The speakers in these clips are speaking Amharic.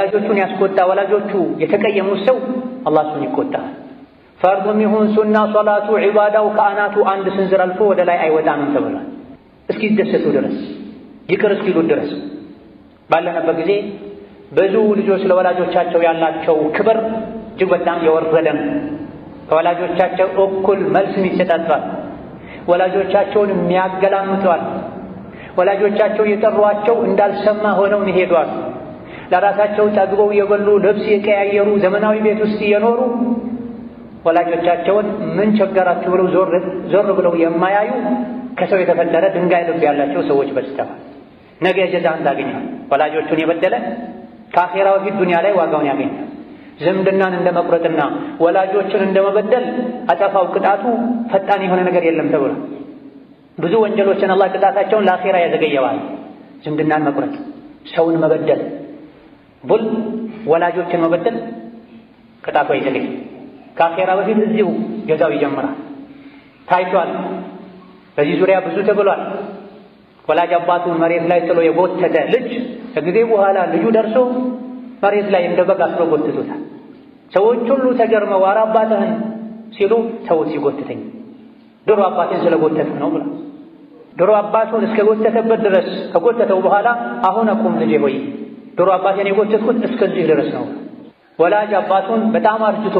ወላጆቹን ያስቆጣ ወላጆቹ የተቀየሙት ሰው አላህ እሱን ይቆጣል። ፈርዱም ይሁን ሱና ሶላቱ ዒባዳው ከአናቱ አንድ ስንዝር አልፎ ወደ ላይ አይወጣም ተብሏል። እስኪደሰቱ ድረስ ይቅር እስኪሉ ድረስ ባለነበት ጊዜ ብዙ ልጆች ለወላጆቻቸው ያላቸው ክብር እጅግ በጣም የወረደ ነው። ከወላጆቻቸው እኩል መልስ ይሰጣቸዋል። ወላጆቻቸውን የሚያገላምጧል። ወላጆቻቸው የጠሯቸው እንዳልሰማ ሆነው ይሄዷል። ለራሳቸው ጠግበው የበሉ ልብስ የቀያየሩ ዘመናዊ ቤት ውስጥ የኖሩ ወላጆቻቸውን ምን ቸገራችሁ ብለው ዞር ብለው የማያዩ ከሰው የተፈጠረ ድንጋይ ልብ ያላቸው ሰዎች በዝተዋል። ነገ ጀዛን ታገኛል። ወላጆቹን የበደለ ከአኺራ በፊት ዱንያ ላይ ዋጋውን ያገኛል። ዝምድናን እንደመቁረጥና ወላጆችን እንደመበደል አጠፋው ቅጣቱ ፈጣን የሆነ ነገር የለም ተብሏል። ብዙ ወንጀሎችን አላህ ቅጣታቸውን ለአኺራ ያዘገየዋል። ዝምድናን መቁረጥ፣ ሰውን መበደል፣ ወላጆችን መበደል ቅጣቱ አይዘገይ። ከአኺራ በፊት እዚሁ ጀዛው ይጀምራል። ታይቷል። በዚህ ዙሪያ ብዙ ተብሏል። ወላጅ አባቱን መሬት ላይ ጥሎ የጎተተ ልጅ ከጊዜ በኋላ ልጁ ደርሶ መሬት ላይ እንደ በግ አስሮ ጎትቶታል። ሰዎች ሁሉ ተገርመው ኧረ አባትህን ሲሉ ተውት ሲጎትተኝ ድሮ አባቴን ስለጎተተው ነው ብላ ድሮ አባቱን እስከ ጎተተበት ድረስ ከጎተተው በኋላ አሁን አቁም ልጄ ሆይ ድሮ አባቴን የጎተትኩት እስከዚህ ድረስ ነው። ወላጅ አባቱን በጣም አርጅቶ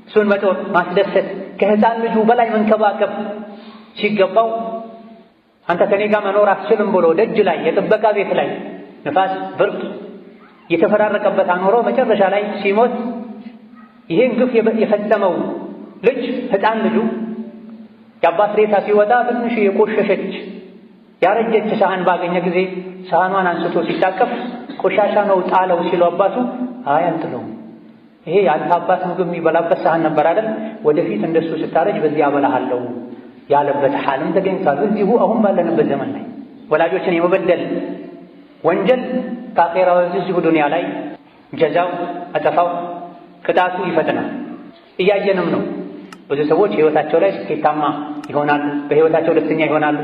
እሱን መጦር ማስደሰት ከህፃን ልጁ በላይ መንከባከብ ሲገባው አንተ ከኔ ጋር መኖር አትችልም ብሎ ደጅ ላይ የጥበቃ ቤት ላይ ነፋስ ብርድ የተፈራረቀበት አኖሮ መጨረሻ ላይ ሲሞት ይሄን ግፍ የፈጸመው ልጅ ህፃን ልጁ የአባት ሬሳ ሲወጣ ትንሽ የቆሸሸች ያረጀች ሳህን ባገኘ ጊዜ ሳህኗን አንስቶ ሲታቀፍ ቆሻሻ ነው ጣለው ሲሉ አባቱ አይ አንጥለው ይሄ ያንተ አባት ምግብ የሚበላበት ሳህን ነበር አይደል? ወደፊት እንደሱ ስታረጅ በዚህ አበላሃለሁ ያለበት ሐልም ተገኝቷል። እዚሁ አሁን ባለንበት ዘመን ላይ ወላጆችን የመበደል ወንጀል ከአኺራ እዚሁ ዱንያ ላይ ጀዛው አጠፋው ቅጣቱ ይፈጥናል። እያየንም ነው። ብዙ ሰዎች ህይወታቸው ላይ ስኬታማ ይሆናሉ፣ በህይወታቸው ደስተኛ ይሆናሉ።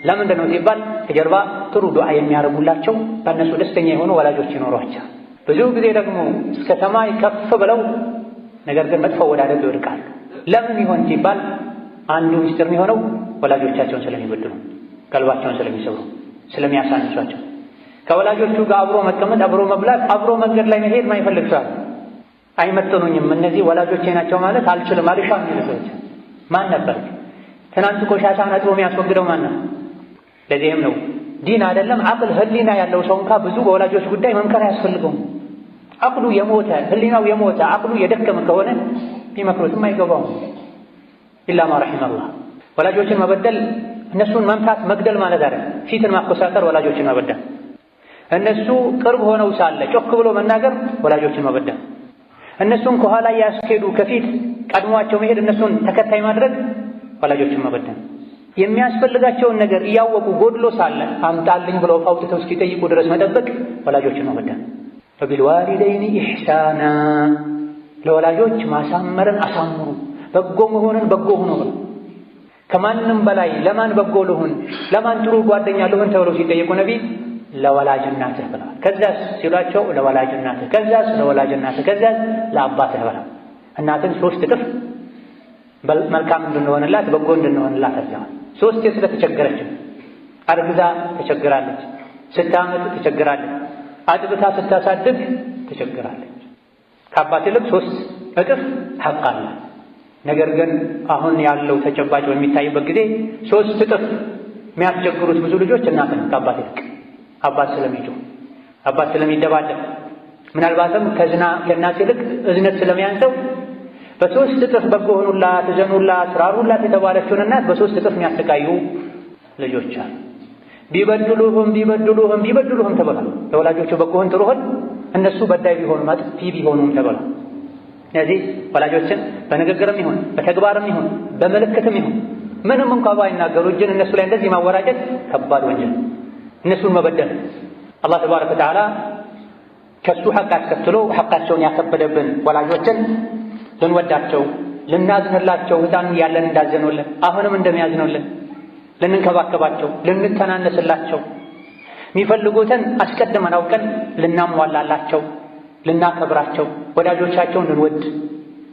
ለምንድን ነው ሲባል ከጀርባ ጥሩ ዱዓ የሚያደርጉላቸው በእነሱ ደስተኛ የሆኑ ወላጆች ይኖሯቸዋል። ብዙ ጊዜ ደግሞ እስከ ሰማይ ከፍ ብለው ነገር ግን መጥፎ ወዳደግ ይወድቃሉ። ለምን ይሆን ሲባል አንዱ ምስጢር የሚሆነው ወላጆቻቸውን ስለሚበድሉ፣ ቀልባቸውን ስለሚሰብሩ፣ ስለሚያሳንሷቸው። ከወላጆቹ ጋር አብሮ መቀመጥ፣ አብሮ መብላት፣ አብሮ መንገድ ላይ መሄድ ማይፈልግ ሰው አይመጥኑኝም፣ እነዚህ ወላጆቼ ናቸው ማለት አልችልም አልሻም የሚሉ ሰዎች ማን ነበር? ትናንት ቆሻሻን አጥቦ የሚያስወግደው ማን ነው? ለዚህም ነው ዲን አይደለም አቅል ህሊና ያለው ሰው እንኳ ብዙ በወላጆች ጉዳይ መምከር አያስፈልገውም። አቅሉ የሞተ ህሊናው የሞተ አቅሉ የደከመ ከሆነ ቢመክሩትም አይገባውም። ኢላ ማ ረሒመላህ። ወላጆችን መበደል እነሱን መምታት መግደል ማለት አይደለም። ፊትን ማኮሳተር ወላጆችን መበደል፣ እነሱ ቅርብ ሆነው ሳለ ጮክ ብሎ መናገር ወላጆችን መበደል፣ እነሱን ከኋላ ያስኬዱ ከፊት ቀድሟቸው መሄድ እነሱን ተከታይ ማድረግ ወላጆችን መበደል፣ የሚያስፈልጋቸውን ነገር እያወቁ ጎድሎ ሳለ አምጣልኝ ብለው አውጥተው እስኪጠይቁ ድረስ መጠበቅ ወላጆችን መበደል። ወቢልዋሊደይኒ ኢሕሳና፣ ለወላጆች ማሳመርን አሳምሩ፣ በጎ መሆንን በጎ ሆኖ ብለው ከማንም በላይ ለማን በጎ ልሁን ለማን ጥሩ ጓደኛ ልሁን ተብለው ሲጠየቁ ነቢይ ለወላጅ እናትህ ብለዋል። ከዛስ ሲሏቸው ለወላጅ እናትህ፣ ከዛስ ለወላጅ እናትህ፣ ከዛስ ለአባትህ ብለዋል። እናትን 3 እጥፍ መልካም እንድንሆንላት በጎ እንድንሆንላት አዘዋል። 3 ስለተቸገረች አርግዛ ተቸግራለች፣ ስታመጥ ተቸግራለች፣ አጥብታ ስታሳድግ ተቸግራለች። ከአባት ይልቅ 3 እጥፍ ሐቅ አለ። ነገር ግን አሁን ያለው ተጨባጭ በሚታይበት ጊዜ 3 እጥፍ የሚያስቸግሩት ብዙ ልጆች እናትን ከአባት ይልቅ አባት ስለሚጮህ አባት ስለሚደባደብ ምናልባትም ከእናት ይልቅ እዝነት ስለሚያንሰው በ3 እጥፍ በጎ ሆኑላት፣ እዘኑላት፣ ራሩላት የተባለችውን እናት በ3 እጥፍ የሚያሰቃዩ ልጆች አሉ። ቢበድሉህም ተብሏል። ለወላጆቹ በጎህን ጥሩህን እነሱ በዳይ ቢሆኑም አጥፊ ቢሆኑም ተብሏል። ስለዚህ ወላጆችን በንግግርም ይሁን በተግባርም ይሁን በምልክትም ይሁን ምንም እንኳ ባይናገሩ እጅን እነሱ ላይ እንደዚህ ማወራጨት ከባድ ወንጀል፣ እነሱን መበደል። አላህ ተባረከ ወተዓላ ከሱ ሐቅ አስከትሎ ሐቃቸውን ያከበደብን ወላጆችን ልንወዳቸው ልናዝንላቸው ሕፃን ያለን እንዳዘኑልን አሁንም እንደሚያዝኑልን ልንንከባከባቸው ልንተናነስላቸው የሚፈልጉትን አስቀድመን አውቀን ልናሟላላቸው ልናከብራቸው፣ ወዳጆቻቸውን ልንወድ፣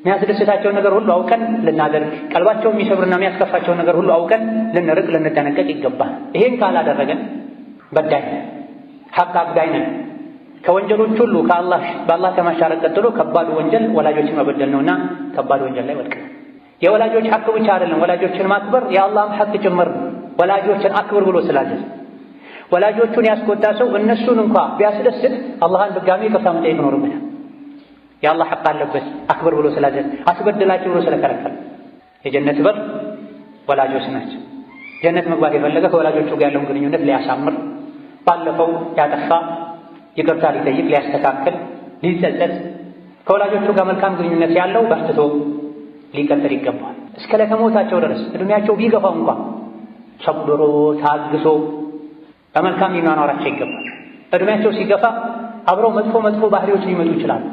የሚያስደስታቸውን ነገር ሁሉ አውቀን ልናደርግ፣ ቀልባቸው የሚሰብርና የሚያስከፋቸውን ነገር ሁሉ አውቀን ልንርቅ፣ ልንጠነቀቅ ይገባል። ይሄን ካላደረገን በዳይ ነን፣ ሐቅ አግዳይ ነን። ከወንጀሎች ሁሉ በአላህ ከማሻረቅ ቀጥሎ ከባዱ ወንጀል ወላጆችን መበደል ነውና ከባድ ወንጀል ላይ ወድቀናል። የወላጆች ሐቅ ብቻ አይደለም፣ ወላጆችን ማክበር የአላህም ሐቅ ጭምር ነው። ወላጆችን አክብር ብሎ ስላዘዘ ወላጆቹን ያስቆጣ ሰው እነሱን እንኳ ቢያስደስት አላህን ድጋሚ ይቅርታ መጠየቅ ይኖርበታል። የአላህ ሐቅ አለበት አክብር ብሎ ስላዘዘ፣ አስበድላቸው ብሎ ስለከለከለ። የጀነት በር ወላጆች ናቸው። ጀነት መግባት የፈለገ ከወላጆቹ ጋር ያለውን ግንኙነት ሊያሳምር፣ ባለፈው ያጠፋ ይቅርታ ሊጠይቅ፣ ሊያስተካክል፣ ሊጸጸት፣ ከወላጆቹ ጋር መልካም ግንኙነት ያለው በርትቶ ሊቀጥል ይገባል። እስከ ለተሞታቸው ድረስ እድሜያቸው ቢገፋው እንኳን ሰብሮ ታግሶ በመልካም ሊኗኗራቸው ይገባል። እድሜያቸው ሲገፋ አብረው መጥፎ ባህሪዎች ሊመጡ ይችላሉ፣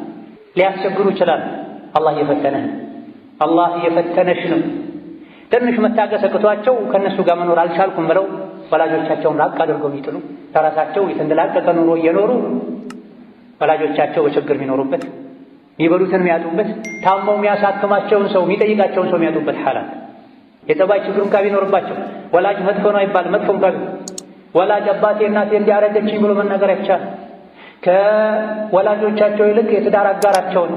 ሊያስቸግሩ ይችላሉ። አላህ እየፈተነህ ነው፣ አላህ እየፈተነሽ ነው። ትንሽ መታገስ አቅቷቸው ከእነሱ ጋር መኖር አልቻልኩም ብለው ወላጆቻቸውን ራቅ አድርገው የሚጥሉ፣ ለራሳቸው የተንደላቀቀ ኑሮ እየኖሩ ወላጆቻቸው በችግር የሚኖሩበት፣ የሚበሉትን የሚያጡበት፣ ታመው የሚያሳክማቸውን ሰው የሚጠይቃቸውን ሰው የሚያጡበት ሐላት። የጠባይ ችግሩን እንኳ ቢኖርባቸው ወላጅ መጥፎ ነው አይባልም። መጥፎ እንኳ ወላጅ አባቴ እናቴ እንዲያረገችኝ ብሎ መናገር አይቻልም። ከወላጆቻቸው ይልቅ የትዳር አጋራቸውን